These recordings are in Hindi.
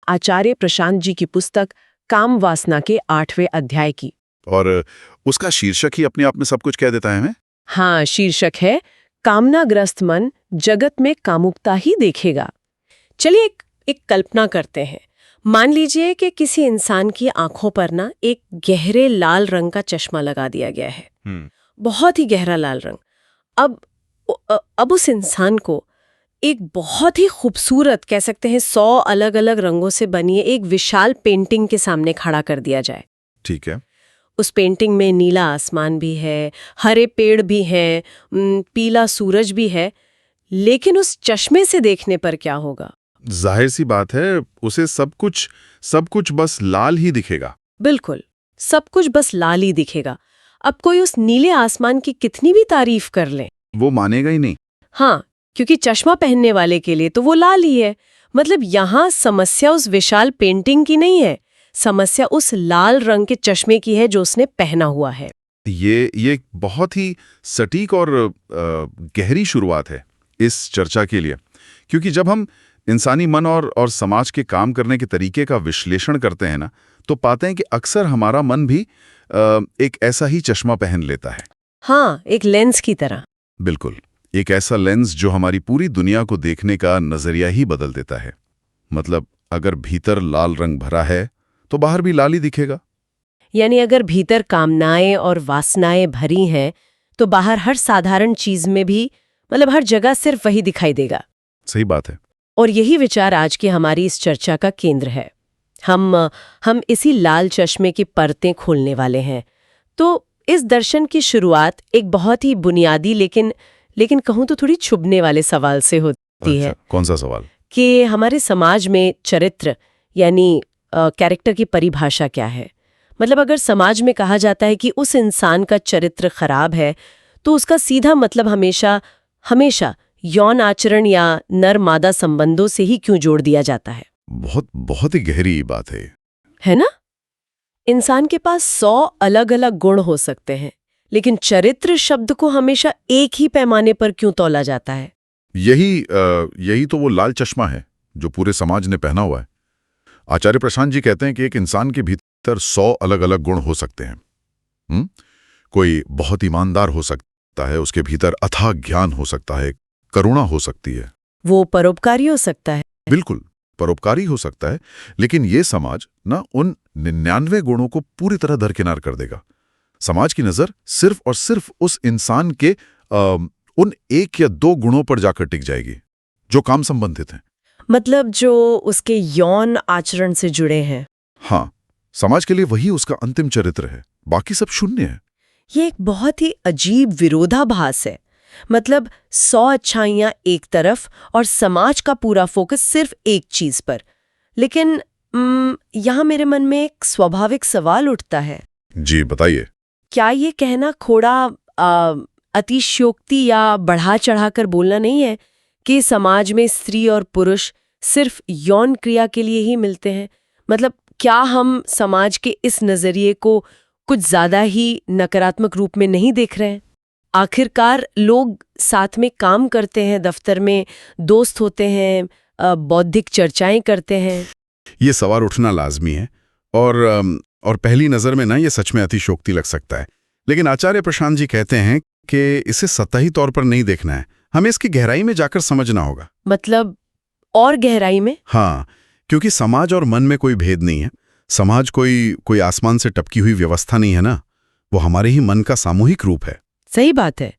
आचार्य प्रशांत जी की पुस्तक काम वासना के 8वें अध्याय की। और उसका शीर्षक ही अपने आप में सब कुछ कह देता है हमें। हाँ, शीर्षक है कामनाग्रस्त मन जगत में कामुकता ही देखेगा। चलिए एक कल्पना करते हैं। मान लीजिए कि किसी इंसान की आंखों पर ना एक गहरे लाल रंग का चश्मा लगा दिया गया है। बहुत ही गहरा लाल रंग। अब उस इंसान को एक बहुत ही खूबसूरत, कह सकते हैं 100 अलग अलग रंगों से बनी एक विशाल पेंटिंग के सामने खड़ा कर दिया जाए। ठीक है। उस पेंटिंग में नीला आसमान भी है, हरे पेड़ भी हैं, पीला सूरज भी है, लेकिन उस चश्मे से देखने पर क्या होगा? जाहिर सी बात है, उसे सब कुछ बस लाल ही दिखेगा। बिल्कुल, सब कुछ बस लाल ही दिखेगा। अब कोई उस नीले आसमान की कितनी भी तारीफ कर ले, वो मानेगा ही नहीं। हाँ, क्योंकि चश्मा पहनने वाले के लिए तो वो लाल ही है। मतलब यहाँ समस्या उस विशाल पेंटिंग की नहीं है, समस्या उस लाल रंग के चश्मे की है जो उसने पहना हुआ है। ये बहुत ही सटीक और गहरी शुरुआत है इस चर्चा के लिए, क्योंकि जब हम इंसानी मन और समाज के काम करने के तरीके का विश्लेषण करते हैं ना, तो पाते हैं कि अक्सर हमारा मन भी एक ऐसा ही चश्मा पहन लेता है। हाँ, एक लेंस की तरह। बिल्कुल, एक ऐसा लेंस जो हमारी पूरी दुनिया को देखने का नजरिया ही बदल देता है। मतलब अगर भीतर लाल रंग भरा है तो बाहर भी लाल ही दिखेगा। यानी अगर भीतर कामनाएं और वासनाएं भरी हैं तो बाहर हर साधारण चीज में भी, मतलब हर जगह सिर्फ वही दिखाई देगा। सही बात है। और यही विचार आज की हमारी इस चर्चा का केंद्र है। हम इसी लाल चश्मे की परतें खोलने वाले हैं। तो इस दर्शन की शुरुआत एक बहुत ही बुनियादी लेकिन कहूँ तो थोड़ी छुभने वाले सवाल से होती है। कौन सा सवाल? कि हमारे समाज में चरित्र यानी कैरेक्टर की परिभाषा क्या है। मतलब अगर समाज में कहा जाता है कि उस इंसान का चरित्र खराब है, तो उसका सीधा मतलब हमेशा यौन आचरण या नर मादा संबंधों से ही क्यों जोड़ दिया जाता है? बहुत ही गहरी बात है ना? इंसान के पास 100 अलग अलग गुण हो सकते हैं, लेकिन चरित्र शब्द को हमेशा एक ही पैमाने पर क्यों तौला जाता है? यही तो वो लाल चश्मा है जो पूरे समाज ने पहना हुआ है। आचार्य प्रशांत जी कहते हैं कि एक इंसान के भीतर 100 अलग अलग गुण हो सकते हैं। कोई बहुत ईमानदार हो सकता है, उसके भीतर अथाह ज्ञान हो सकता है, करुणा हो सकती है, वो परोपकारी हो सकता है। बिल्कुल, परोपकारी हो सकता है। लेकिन ये समाज ना उन 99 गुणों को पूरी तरह दरकिनार कर देगा। समाज की नजर सिर्फ और सिर्फ उस इंसान के उन 1 या 2 गुणों पर जाकर टिक जाएगी जो काम संबंधित हैं। मतलब जो उसके यौन आचरण से जुड़े हैं। हाँ, समाज के लिए वही उसका अंतिम चरित्र है, बाकी सब शून्य है। ये एक बहुत ही अजीब विरोधाभास है। मतलब 100 अच्छाइयां एक तरफ और समाज का पूरा फोकस सिर्फ एक चीज पर। लेकिन यहाँ मेरे मन में एक स्वाभाविक सवाल उठता है। जी बताइए। क्या ये कहना थोड़ा अतिशयोक्ति या बढ़ा चढ़ाकर बोलना नहीं है कि समाज में स्त्री और पुरुष सिर्फ यौन क्रिया के लिए ही मिलते हैं? मतलब क्या हम समाज के इस नजरिए को कुछ ज्यादा ही नकारात्मक रूप में नहीं देख रहे हैं? आखिरकार लोग साथ में काम करते हैं, दफ्तर में दोस्त होते हैं, बौद्धिक चर्चाएं करते हैं। ये सवाल उठना लाजमी है और पहली नजर में ना ये सच में अतिशयोक्ति लग सकता है। लेकिन आचार्य प्रशांत जी कहते हैं कि इसे सतही तौर पर नहीं देखना है, हमें इसकी गहराई में जाकर समझना होगा। मतलब और गहराई में? हाँ, क्योंकि समाज और मन में कोई भेद नहीं है। समाज कोई आसमान से टपकी हुई व्यवस्था नहीं है ना, वो हमारे ही मन का सामूहिक रूप है। सही बात है,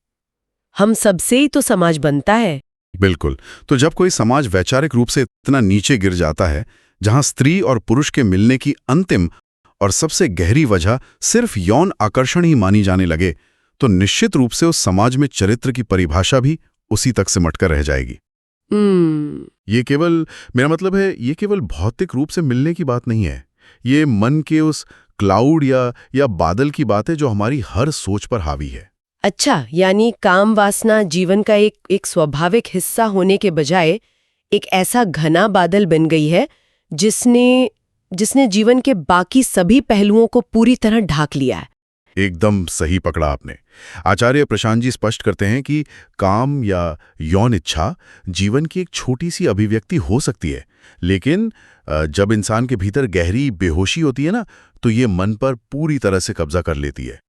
हम सबसे ही तो समाज बनता है। बिल्कुल। तो जब कोई समाज वैचारिक रूप से इतना नीचे गिर जाता है, जहां स्त्री और पुरुष के मिलने की अंतिम और सबसे गहरी वजह सिर्फ यौन आकर्षण ही मानी जाने लगे, तो निश्चित रूप से उस समाज में चरित्र की परिभाषा भी उसी तक सिमटकर रह जाएगी। मेरा मतलब है, ये केवल भौतिक रूप से मिलने की बात नहीं है। ये मन के उस क्लाउड या बादल की बात है जो हमारी हर सोच पर हावी है। अच्छा, यानी काम वासना जीवन का एक स्वाभाविक हिस्सा होने के बजाय एक ऐसा घना बादल बन गई है जिसने जीवन के बाकी सभी पहलुओं को पूरी तरह ढाक लिया है। एकदम सही पकड़ा आपने। आचार्य प्रशांत जी स्पष्ट करते हैं कि काम या यौन इच्छा जीवन की एक छोटी सी अभिव्यक्ति हो सकती है, लेकिन जब इंसान के भीतर गहरी बेहोशी होती है ना, तो ये मन पर पूरी तरह से कब्जा कर लेती है।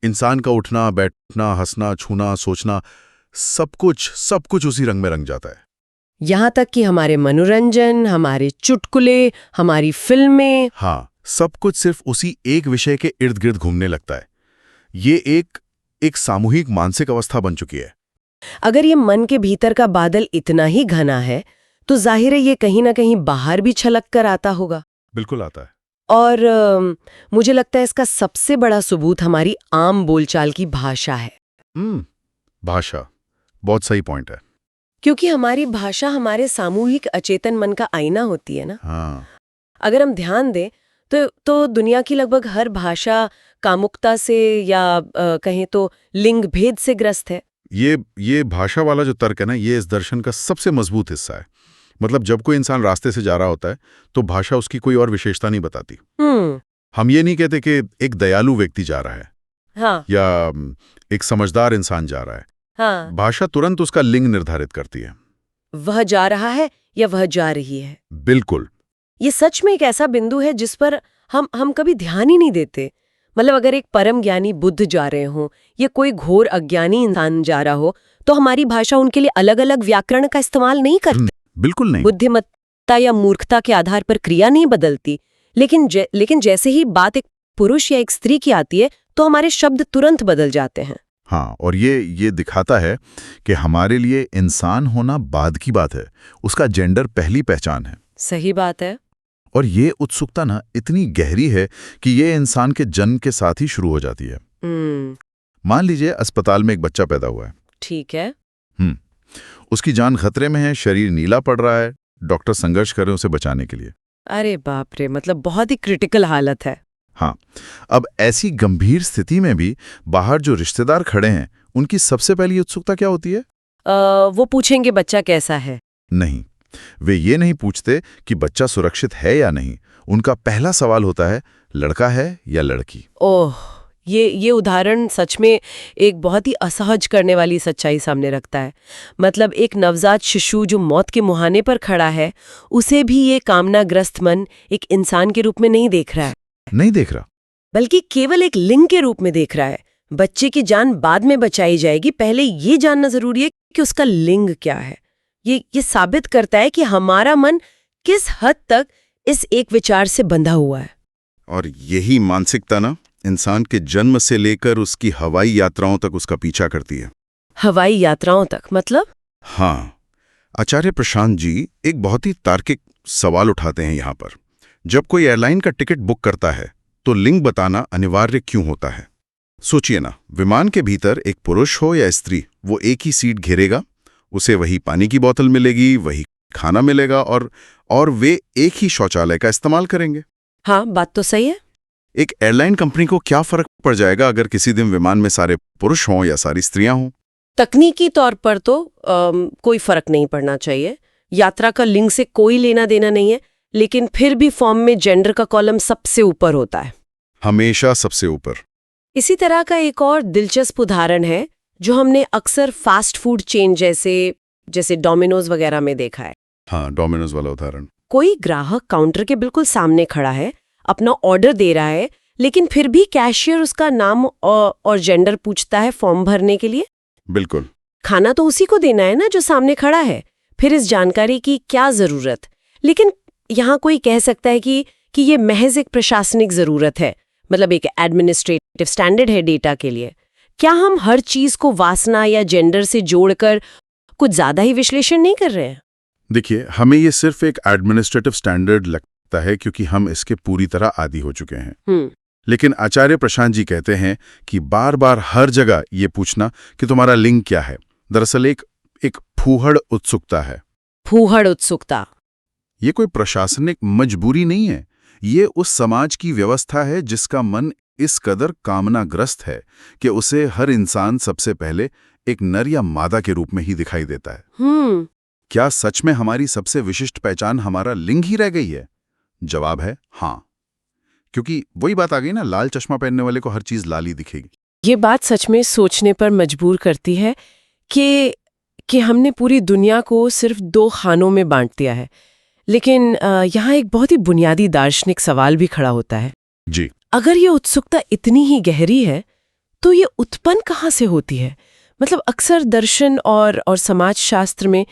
इंसान का उठना, बैठना, हंसना, छूना, सोचना, सब कुछ उसी रंग में रंग जाता है। यहाँ तक कि हमारे मनोरंजन, हमारे चुटकुले, हमारी फिल्में। हाँ, सब कुछ सिर्फ उसी एक विषय के इर्द गिर्द घूमने लगता है। ये एक सामूहिक मानसिक अवस्था बन चुकी है। अगर ये मन के भीतर का बादल इतना ही घना है, तो जाहिर है ये कहीं ना कहीं बाहर भी छलक कर आता होगा। बिल्कुल आता है। और मुझे लगता है इसका सबसे बड़ा सबूत हमारी आम बोलचाल की भाषा है। भाषा बहुत सही पॉइंट है। क्योंकि हमारी भाषा हमारे सामूहिक अचेतन मन का आईना होती है ना। हाँ। अगर हम ध्यान दें तो दुनिया की लगभग हर भाषा कामुकता से या कहें तो लिंग भेद से ग्रस्त है। ये भाषा वाला जो तर्क है ना, ये इस दर्शन का सबसे मजबूत हिस्सा है। मतलब जब कोई इंसान रास्ते से जा रहा होता है तो भाषा उसकी कोई और विशेषता नहीं बताती। हम ये नहीं कहते कि एक दयालु व्यक्ति जा रहा है, हाँ, या एक समझदार इंसान जा रहा है। हाँ, भाषा तुरंत उसका लिंग निर्धारित करती है। वह जा रहा है या वह जा रही है। बिल्कुल। ये सच में एक ऐसा बिंदु है जिस पर हम कभी ध्यान ही नहीं देते। मतलब अगर एक परम ज्ञानी बुद्ध जा रहे हों या कोई घोर अज्ञानी इंसान जा रहा हो, तो हमारी भाषा उनके लिए अलग अलग व्याकरण का इस्तेमाल नहीं करती। बिल्कुल नहीं। बुद्धिमत्ता या मूर्खता के आधार पर क्रिया नहीं बदलती। लेकिन जैसे ही बात एक पुरुष या एक स्त्री की आती है, तो हमारे शब्द तुरंत बदल जाते हैं। हाँ, और ये दिखाता है कि हमारे लिए इंसान होना बाद की बात है, उसका जेंडर पहली पहचान है। सही बात है। और ये उत्सुकता ना इतनी गहरी है कि ये इंसान के जन्म के साथ ही शुरू हो जाती है। मान लीजिए अस्पताल में एक बच्चा पैदा हुआ है। ठीक है। उसकी जान खतरे में है, शरीर नीला पड़ रहा है, डॉक्टर संघर्ष कर रहे हैं उसे बचाने के लिए। अरे बाप रे, मतलब बहुत ही क्रिटिकल हालत है। हाँ, अब ऐसी गंभीर स्थिति में भी बाहर जो रिश्तेदार खड़े हैं, उनकी सबसे पहली उत्सुकता क्या होती है? वो पूछेंगे बच्चा कैसा है। नहीं, वे ये नहीं पूछते कि बच्चा सुरक्षित है या नहीं। उनका पहला सवाल होता है, लड़का है या लड़की। ओह, ये उदाहरण सच में एक बहुत ही असहज करने वाली सच्चाई सामने रखता है। मतलब एक नवजात शिशु जो मौत के मुहाने पर खड़ा है, उसे भी ये कामनाग्रस्त मन एक इंसान के रूप में नहीं देख रहा है। नहीं देख रहा, बल्कि केवल एक लिंग के रूप में देख रहा है। बच्चे की जान बाद में बचाई जाएगी, पहले ये जानना जरूरी है कि उसका लिंग क्या है। ये साबित करता है कि हमारा मन किस हद तक इस एक विचार से बंधा हुआ है। और यही मानसिकता ना इंसान के जन्म से लेकर उसकी हवाई यात्राओं तक उसका पीछा करती है। हवाई यात्राओं तक मतलब? हाँ, आचार्य प्रशांत जी एक बहुत ही तार्किक सवाल उठाते हैं यहाँ पर। जब कोई एयरलाइन का टिकट बुक करता है तो लिंग बताना अनिवार्य क्यों होता है? सोचिए ना, विमान के भीतर एक पुरुष हो या स्त्री, वो एक ही सीट घेरेगा, उसे वही पानी की बोतल मिलेगी, वही खाना मिलेगा, और वे एक ही शौचालय का इस्तेमाल करेंगे। हाँ, बात तो सही है। एक एयरलाइन कंपनी को क्या फर्क पड़ जाएगा अगर किसी दिन विमान में सारे पुरुष हों या सारी स्त्रियां हों? तकनीकी तौर पर तो कोई फर्क नहीं पड़ना चाहिए। यात्रा का लिंग से कोई लेना देना नहीं है, लेकिन फिर भी फॉर्म में जेंडर का कॉलम सबसे ऊपर होता है, हमेशा सबसे ऊपर। इसी तरह का एक और दिलचस्प उदाहरण है जो हमने अक्सर फास्ट फूड चेन जैसे डोमिनोज वगैरह में देखा है। हाँ, डोमिनोज वाला उदाहरण। कोई ग्राहक काउंटर के बिल्कुल सामने खड़ा है, अपना ऑर्डर दे रहा है, लेकिन फिर भी कैशियर उसका नाम और जेंडर पूछता है फॉर्म भरने के लिए। बिल्कुल। खाना तो उसी को देना है ना जो सामने खड़ा है, फिर इस जानकारी की क्या जरूरत? लेकिन यहाँ कोई कह सकता है कि ये महज एक प्रशासनिक जरूरत है, मतलब एक एडमिनिस्ट्रेटिव स्टैंडर्ड है डेटा के लिए। क्या हम हर चीज को वासना या जेंडर से जोड़कर कुछ ज्यादा ही विश्लेषण नहीं कर रहे हैं? देखिए, हमें ये सिर्फ एक एडमिनिस्ट्रेटिव स्टैंडर्ड लगता है क्योंकि हम इसके पूरी तरह आदी हो चुके हैं। लेकिन आचार्य प्रशांत जी कहते हैं कि बार बार हर जगह ये पूछना कि तुम्हारा लिंग क्या है, दरअसल एक फूहड़ उत्सुकता है। फूहड़ उत्सुकता? ये कोई प्रशासनिक मजबूरी नहीं है, ये उस समाज की व्यवस्था है जिसका मन इस कदर कामनाग्रस्त है कि उसे हर इंसान सबसे पहले एक नर या मादा के रूप में ही दिखाई देता है। क्या सच में हमारी सबसे विशिष्ट पहचान हमारा लिंग ही रह गई है? जवाब है हाँ। क्योंकि वही बात आ गई ना, लाल चश्मा पहनने वाले को हर चीज लाल ही दिखेगी। ये बात सच में सोचने पर मजबूर करती है कि हमने पूरी दुनिया को सिर्फ दो खानों में बांट दिया है। लेकिन यहाँ एक बहुत ही बुनियादी दार्शनिक सवाल भी खड़ा होता है। जी। अगर ये उत्सुकता इतनी ही गहरी है तो ये उत्पन्न कहाँ से होती है? मतलब अक्सर दर्शन और समाज शास्त्र में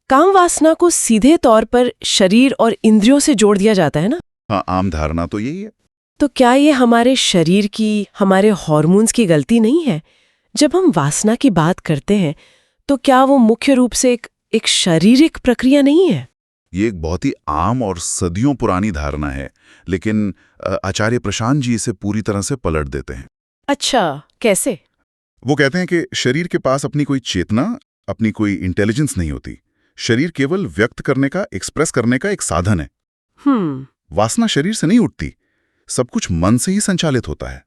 काम वासना को सीधे तौर पर शरीर और इंद्रियों से जोड़ दिया जाता है ना। हाँ, आम धारणा तो यही है। तो क्या ये हमारे शरीर की, हमारे हार्मोन्स की गलती नहीं है? जब हम वासना की बात करते हैं तो क्या वो मुख्य रूप से एक शारीरिक प्रक्रिया नहीं है? ये एक बहुत ही आम और सदियों पुरानी धारणा है, लेकिन आचार्य प्रशांत जी इसे पूरी तरह से पलट देते हैं। अच्छा, कैसे? वो कहते हैं कि शरीर के पास अपनी कोई चेतना, अपनी कोई इंटेलिजेंस नहीं होती। शरीर केवल व्यक्त करने का, एक्सप्रेस करने का एक साधन है। वासना शरीर से नहीं उठती, सब कुछ मन से ही संचालित होता है।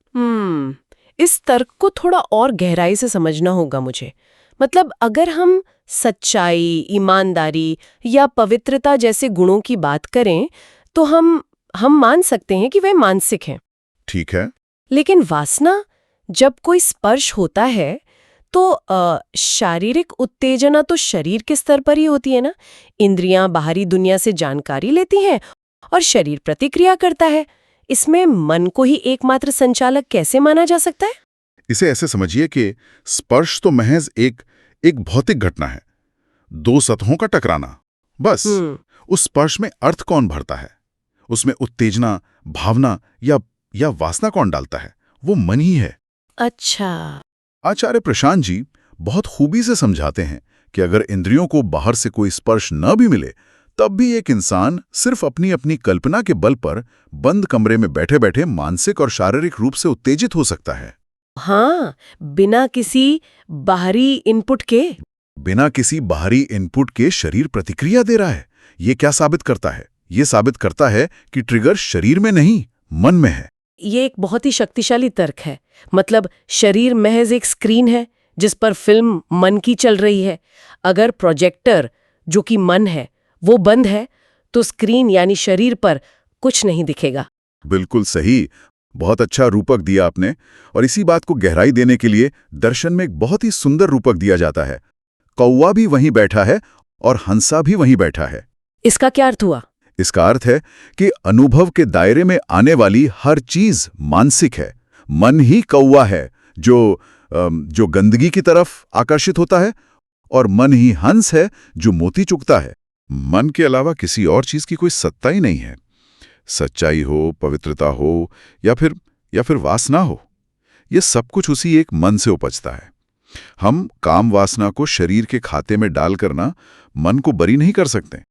इस तर्क को थोड़ा और गहराई से समझना होगा मुझे। मतलब अगर हम सच्चाई, ईमानदारी या पवित्रता जैसे गुणों की बात करें तो हम मान सकते हैं कि वे मानसिक हैं। ठीक है। लेकिन वासना, जब कोई स्पर्श होता है तो शारीरिक उत्तेजना तो शरीर के स्तर पर ही होती है ना। इंद्रियां बाहरी दुनिया से जानकारी लेती हैं और शरीर प्रतिक्रिया करता है। इसमें मन को ही एकमात्र संचालक कैसे माना जा सकता है? इसे ऐसे समझिए कि स्पर्श तो महज एक भौतिक घटना है, दो सतहों का टकराना, बस। उस स्पर्श में अर्थ कौन भरता है, उसमें उत्तेजना, भावना या वासना कौन डालता है? वो मन ही है। अच्छा। आचार्य प्रशांत जी बहुत खूबी से समझाते हैं कि अगर इंद्रियों को बाहर से कोई स्पर्श न भी मिले, तब भी एक इंसान सिर्फ अपनी अपनी कल्पना के बल पर बंद कमरे में बैठे बैठे मानसिक और शारीरिक रूप से उत्तेजित हो सकता है। हाँ, बिना किसी बाहरी इनपुट के। बिना किसी बाहरी इनपुट के शरीर प्रतिक्रिया दे रहा है। ये क्या साबित करता है? ये साबित करता है कि ट्रिगर शरीर में नहीं, मन में है। ये एक बहुत ही शक्तिशाली तर्क है। मतलब शरीर महज एक स्क्रीन है जिस पर फिल्म मन की चल रही है। अगर प्रोजेक्टर, जो कि मन है, वो बंद है तो स्क्रीन यानी शरीर पर कुछ नहीं दिखेगा। बिल्कुल सही, बहुत अच्छा रूपक दिया आपने। और इसी बात को गहराई देने के लिए दर्शन में एक बहुत ही सुंदर रूपक दिया जाता है। कौवा भी वहीं बैठा है और हंसा भी वहीं बैठा है। इसका क्या अर्थ हुआ? इसका अर्थ है कि अनुभव के दायरे में आने वाली हर चीज मानसिक है। मन ही कौवा है जो गंदगी की तरफ आकर्षित होता है, और मन ही हंस है जो मोती चुगता है। मन के अलावा किसी और चीज की कोई सत्ता ही नहीं है। सच्चाई हो, पवित्रता हो या फिर वासना हो, ये सब कुछ उसी एक मन से उपजता है। हम काम वासना को शरीर के खाते में डालकर ना मन को बरी नहीं कर सकते।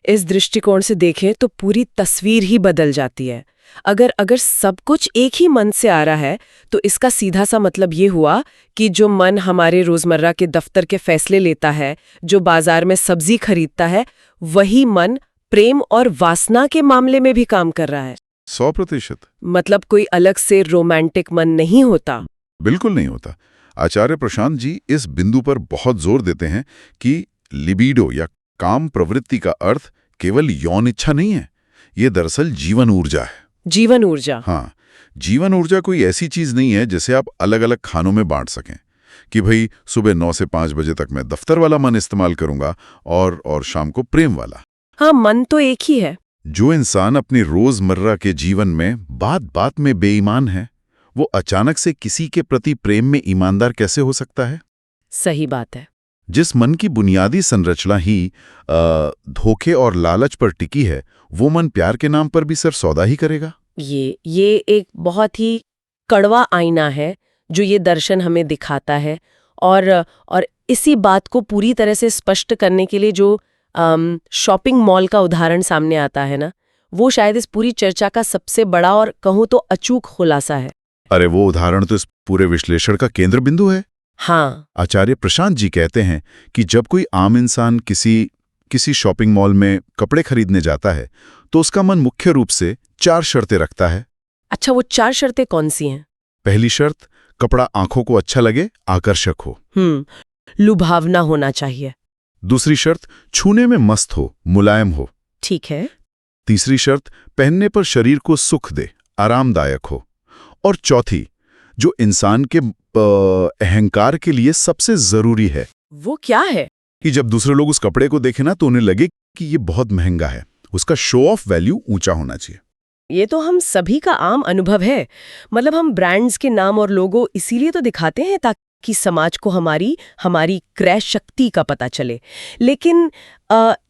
इस दृष्टिकोण से देखें तो पूरी तस्वीर ही बदल जाती है। अगर सब कुछ एक ही मन से आ रहा है तो इसका सीधा सा मतलब ये हुआ कि जो मन हमारे रोजमर्रा के दफ्तर के फैसले लेता है, जो बाजार में सब्जी खरीदता है, वही मन प्रेम और वासना के मामले में भी काम कर रहा है। 100%। मतलब कोई अलग से रोमांटिक मन नहीं होता। बिल्कुल नहीं होता। आचार्य प्रशांत जी इस बिंदु पर बहुत जोर देते हैं कि लिबिडो या काम प्रवृत्ति का अर्थ केवल यौन इच्छा नहीं है, ये दरअसल जीवन ऊर्जा है। जीवन ऊर्जा? हाँ, जीवन ऊर्जा कोई ऐसी चीज नहीं है जिसे आप अलग अलग खानों में बांट सकें कि भाई सुबह 9 से 5 बजे तक मैं दफ्तर वाला मन इस्तेमाल करूंगा और शाम को प्रेम वाला। हाँ, मन तो एक ही है। जो इंसान अपनी रोजमर्रा के जीवन में बात बात में बेईमान है, वो अचानक से किसी के प्रति प्रेम में ईमानदार कैसे हो सकता है? सही बात है। जिस मन की बुनियादी संरचना ही धोखे और लालच पर टिकी है, वो मन प्यार के नाम पर भी सिर्फ सौदा ही करेगा। ये एक बहुत ही कड़वा आईना है जो ये दर्शन हमें दिखाता है। और इसी बात को पूरी तरह से स्पष्ट करने के लिए जो शॉपिंग मॉल का उदाहरण सामने आता है ना, वो शायद इस पूरी चर्चा का सबसे बड़ा और कहूँ तो अचूक खुलासा है। अरे वो उदाहरण तो इस पूरे विश्लेषण का केंद्र बिंदु है। हाँ। आचार्य प्रशांत जी कहते हैं कि जब कोई आम इंसान किसी शॉपिंग मॉल में कपड़े खरीदने जाता है तो उसका मन मुख्य रूप से 4 शर्तें रखता है। अच्छा, वो 4 शर्तें कौन सी हैं? पहली शर्त, कपड़ा आंखों को अच्छा लगे, आकर्षक हो। लुभावना होना चाहिए। दूसरी शर्त, छूने में मस्त हो, मुलायम हो। ठीक है। तीसरी शर्त, पहनने पर शरीर को सुख दे, आरामदायक हो। और चौथी, जो इंसान के अहंकार के लिए सबसे जरूरी है, वो क्या है? कि जब दूसरे लोग उस कपड़े को देखें ना तो उन्हें लगे कि ये बहुत महंगा है, उसका शो ऑफ वैल्यू ऊंचा होना चाहिए। ये तो हम सभी का आम अनुभव है। मतलब हम ब्रांड्स के नाम और लोगो इसीलिए तो दिखाते हैं ताकि समाज को हमारी क्रय शक्ति का पता चले। लेकिन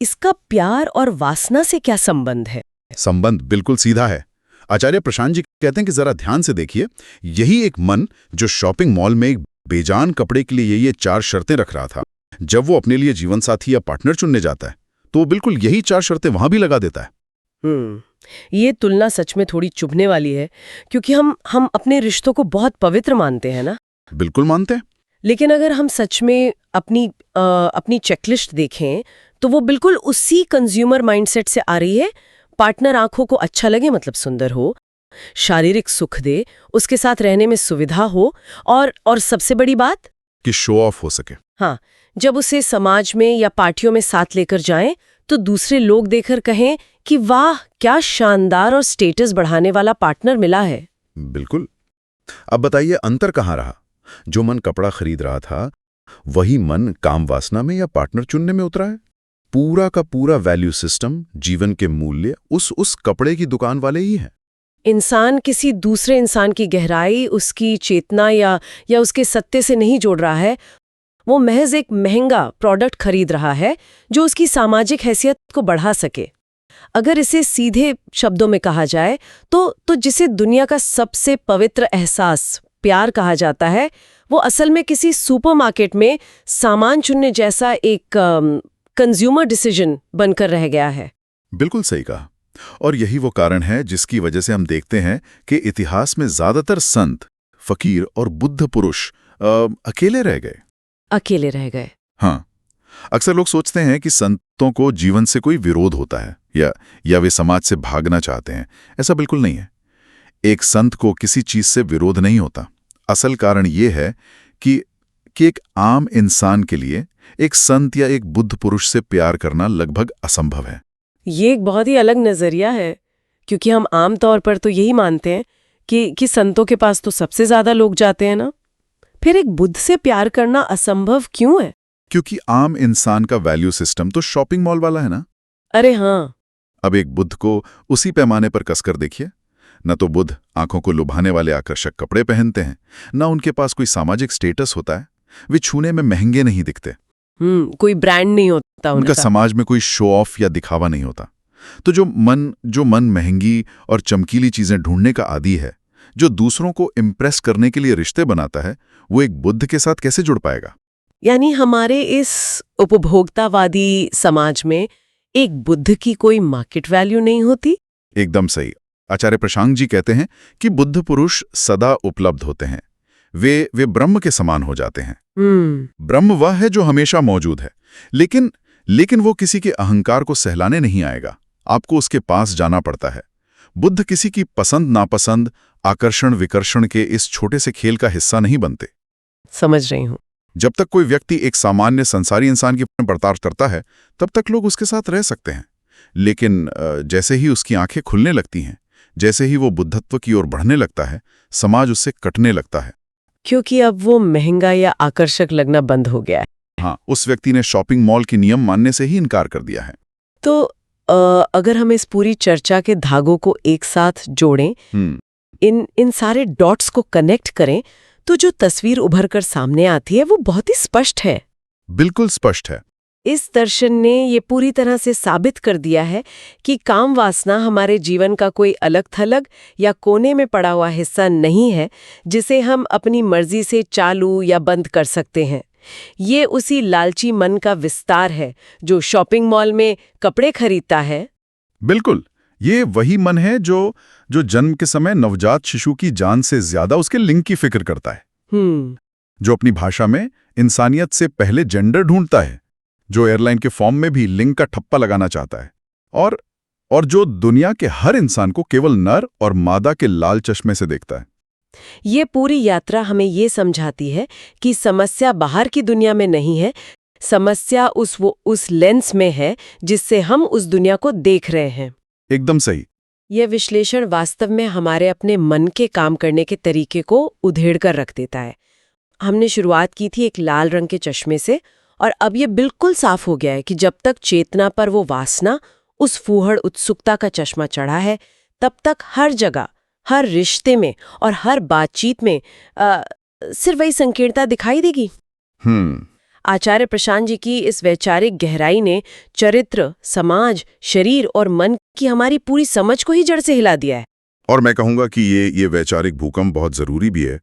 इसका प्यार और वासना से क्या संबंध है? संबंध बिल्कुल सीधा है। आचार्य प्रशांत जी कहते हैं कि जरा ध्यान से देखिए, यही एक मन जो शॉपिंग मॉल में एक बेजान कपड़े के लिए ये 4 शर्तें रख रहा था, जब वो अपने लिए जीवन साथी या पार्टनर चुनने जाता है तो वो बिल्कुल यही 4 शर्तें वहां भी लगा देता है। ये तुलना सच में थोड़ी चुभने वाली है, क्योंकि हम अपने रिश्तों को बहुत पवित्र मानते हैं ना। बिल्कुल मानते हैं। लेकिन अगर हम सच में अपनी चेकलिस्ट देखें तो वो बिल्कुल उसी कंज्यूमर माइंडसेट से आ रही है। पार्टनर आंखों को अच्छा लगे, मतलब सुंदर हो, शारीरिक सुख दे, उसके साथ रहने में सुविधा हो, और सबसे बड़ी बात कि शो ऑफ हो सके। हाँ, जब उसे समाज में या पार्टियों में साथ लेकर जाएं तो दूसरे लोग देखकर कहें कि वाह, क्या शानदार और स्टेटस बढ़ाने वाला पार्टनर मिला है। बिल्कुल। अब बताइए अंतर कहाँ रहा? जो मन कपड़ा खरीद रहा था, वही मन काम वासना में या पार्टनर चुनने में उतरा है। पूरा का पूरा वैल्यू सिस्टम, जीवन के मूल्य उस कपड़े की दुकान वाले ही हैं। इंसान किसी दूसरे इंसान की गहराई, उसकी चेतना या उसके सत्य से नहीं जोड़ रहा है। वो महज एक महंगा प्रोडक्ट खरीद रहा है जो उसकी सामाजिक हैसियत को बढ़ा सके। अगर इसे सीधे शब्दों में कहा जाए तो जिसे दुनिया का सबसे पवित्र एहसास प्यार कहा जाता है, वो असल में किसी सुपरमार्केट में सामान चुनने जैसा एक कंज्यूमर डिसीजन बनकर रह गया है। बिल्कुल सही कहा। और यही वो कारण है जिसकी वजह से हम देखते हैं कि इतिहास में ज्यादातर संत, फकीर और बुद्ध पुरुष अकेले रह गए। हाँ, अक्सर लोग सोचते हैं कि संतों को जीवन से कोई विरोध होता है या वे समाज से भागना चाहते हैं। ऐसा बिल्कुल नहीं है। एक संत को किसी चीज से विरोध नहीं होता। असल कारण ये है कि एक आम इंसान के लिए एक संत या एक बुद्ध पुरुष से प्यार करना लगभग असंभव है। ये एक बहुत ही अलग नजरिया है, क्योंकि हम आम तौर पर तो यही मानते हैं कि संतों के पास तो सबसे ज्यादा लोग जाते हैं ना। फिर एक बुद्ध से प्यार करना असंभव क्यों है? क्योंकि आम इंसान का वैल्यू सिस्टम तो शॉपिंग मॉल वाला है ना। अरे हाँ। अब एक बुद्ध को उसी पैमाने पर कसकर देखिए। न तो बुद्ध आंखों को लुभाने वाले आकर्षक कपड़े पहनते हैं, न उनके पास कोई सामाजिक स्टेटस होता है। वे छूने में महंगे नहीं दिखते। कोई ब्रांड नहीं होता उनका समाज में कोई शो ऑफ या दिखावा नहीं होता। तो जो मन महंगी और चमकीली चीजें ढूंढने का आदी है, जो दूसरों को इम्प्रेस करने के लिए रिश्ते बनाता है, वो एक बुद्ध के साथ कैसे जुड़ पाएगा? यानी हमारे इस उपभोक्तावादी समाज में एक बुद्ध की कोई मार्केट वैल्यू नहीं होती? एकदम सही। आचार्य प्रशांत जी कहते हैं कि बुद्ध पुरुष सदा उपलब्ध होते हैं। वे ब्रह्म के समान हो जाते हैं। ब्रह्म वह है जो हमेशा मौजूद है, लेकिन वो किसी के अहंकार को सहलाने नहीं आएगा। आपको उसके पास जाना पड़ता है। बुद्ध किसी की पसंद नापसंद, आकर्षण विकर्षण के इस छोटे से खेल का हिस्सा नहीं बनते। समझ रही हूँ। जब तक कोई व्यक्ति एक सामान्य संसारी इंसान की बर्ताव करता है, तब तक लोग उसके साथ रह सकते हैं। लेकिन जैसे ही उसकी आंखें खुलने लगती हैं, जैसे ही वो बुद्धत्व की ओर बढ़ने लगता है, समाज उससे कटने लगता है। क्योंकि अब वो महंगा या आकर्षक लगना बंद हो गया है। हाँ, उस व्यक्ति ने शॉपिंग मॉल के नियम मानने से ही इनकार कर दिया है। तो अगर हम इस पूरी चर्चा के धागों को एक साथ जोड़ें, इन सारे डॉट्स को कनेक्ट करें, तो जो तस्वीर उभर कर सामने आती है वो बहुत ही स्पष्ट है। बिल्कुल स्पष्ट है। इस दर्शन ने ये पूरी तरह से साबित कर दिया है कि काम वासना हमारे जीवन का कोई अलग थलग या कोने में पड़ा हुआ हिस्सा नहीं है जिसे हम अपनी मर्जी से चालू या बंद कर सकते हैं। ये उसी लालची मन का विस्तार है जो शॉपिंग मॉल में कपड़े खरीदता है। बिल्कुल, ये वही मन है जो जन्म के समय नवजात शिशु की जान से ज्यादा उसके लिंग की फिक्र करता है। जो अपनी भाषा में इंसानियत से पहले जेंडर ढूंढता है, जो एयरलाइन के फॉर्म में भी लिंग का ठप्पा लगाना चाहता है, और जो दुनिया के हर इंसान को केवल नर और मादा के लाल चश्मे से देखता है। ये पूरी यात्रा हमें ये समझाती है कि समस्या बाहर की दुनिया में नहीं है, समस्या उस लेंस में है जिससे हम उस दुनिया को देख रहे हैं। एकदम सही। यह विश्लेषण वास्तव में हमारे अपने मन के काम करने के तरीके को उधेड़ कर रख देता है। हमने शुरुआत की थी एक लाल रंग के चश्मे से, और अब ये बिल्कुल साफ हो गया है कि जब तक चेतना पर वो वासना, उस फूहड़ उत्सुकता का चश्मा चढ़ा है, तब तक हर जगह, हर रिश्ते में और हर बातचीत में सिर्फ वही संकीर्णता दिखाई देगी। आचार्य प्रशांत जी की इस वैचारिक गहराई ने चरित्र, समाज, शरीर और मन की हमारी पूरी समझ को ही जड़ से हिला दिया है। और मैं कहूँगा कि ये वैचारिक भूकंप बहुत ज़रूरी भी है,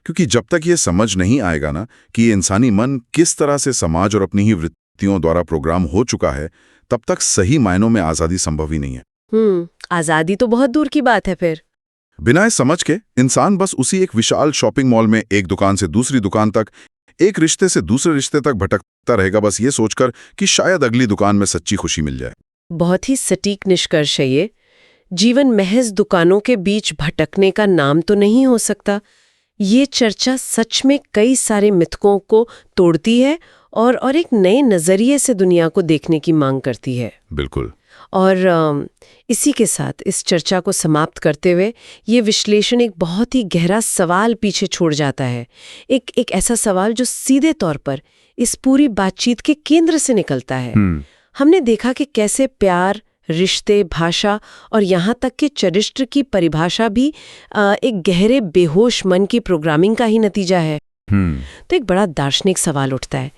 क्योंकि जब तक ये समझ नहीं आएगा ना कि ये इंसानी मन किस तरह से समाज और अपनी ही वृत्तियों द्वारा प्रोग्राम हो चुका है, तब तक सही मायनों में आज़ादी संभव ही नहीं है। आज़ादी तो बहुत दूर की बात है। फिर बिना इस समझ के इंसान बस उसी एक विशाल शॉपिंग मॉल में एक दुकान से दूसरी दुकान तक, एक रिश्ते से दूसरे रिश्ते तक भटकता रहेगा, बस ये सोचकर कि शायद अगली दुकान में सच्ची खुशी मिल जाए। बहुत ही सटीक निष्कर्ष है ये। जीवन महज दुकानों के बीच भटकने का नाम तो नहीं हो सकता। ये चर्चा सच में कई सारे मिथकों को तोड़ती है और एक नए नजरिए से दुनिया को देखने की मांग करती है। बिल्कुल। और इसी के साथ इस चर्चा को समाप्त करते हुए ये विश्लेषण एक बहुत ही गहरा सवाल पीछे छोड़ जाता है। एक ऐसा सवाल जो सीधे तौर पर इस पूरी बातचीत के केंद्र से निकलता है। हमने देखा कि कैसे प्यार, रिश्ते, भाषा और यहाँ तक कि चरित्र की परिभाषा भी एक गहरे बेहोश मन की प्रोग्रामिंग का ही नतीजा है। तो एक बड़ा दार्शनिक सवाल उठता है,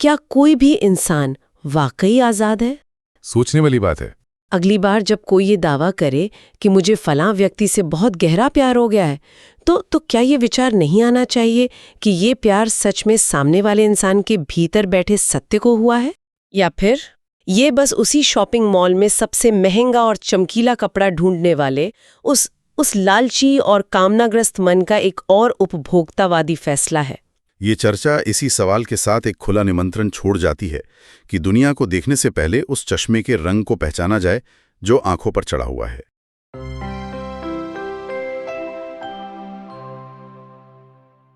क्या कोई भी इंसान वाकई आज़ाद है? सोचने वाली बात है। अगली बार जब कोई ये दावा करे कि मुझे फलां व्यक्ति से बहुत गहरा प्यार हो गया है, तो क्या ये विचार नहीं आना चाहिए कि ये प्यार सच में सामने वाले इंसान के भीतर बैठे सत्य को हुआ है, या फिर ये बस उसी शॉपिंग मॉल में सबसे महंगा और चमकीला कपड़ा ढूंढने वाले उस लालची और कामनाग्रस्त मन का एक और उपभोक्तावादी फैसला है? ये चर्चा इसी सवाल के साथ एक खुला निमंत्रण छोड़ जाती है कि दुनिया को देखने से पहले उस चश्मे के रंग को पहचाना जाए जो आंखों पर चढ़ा हुआ है।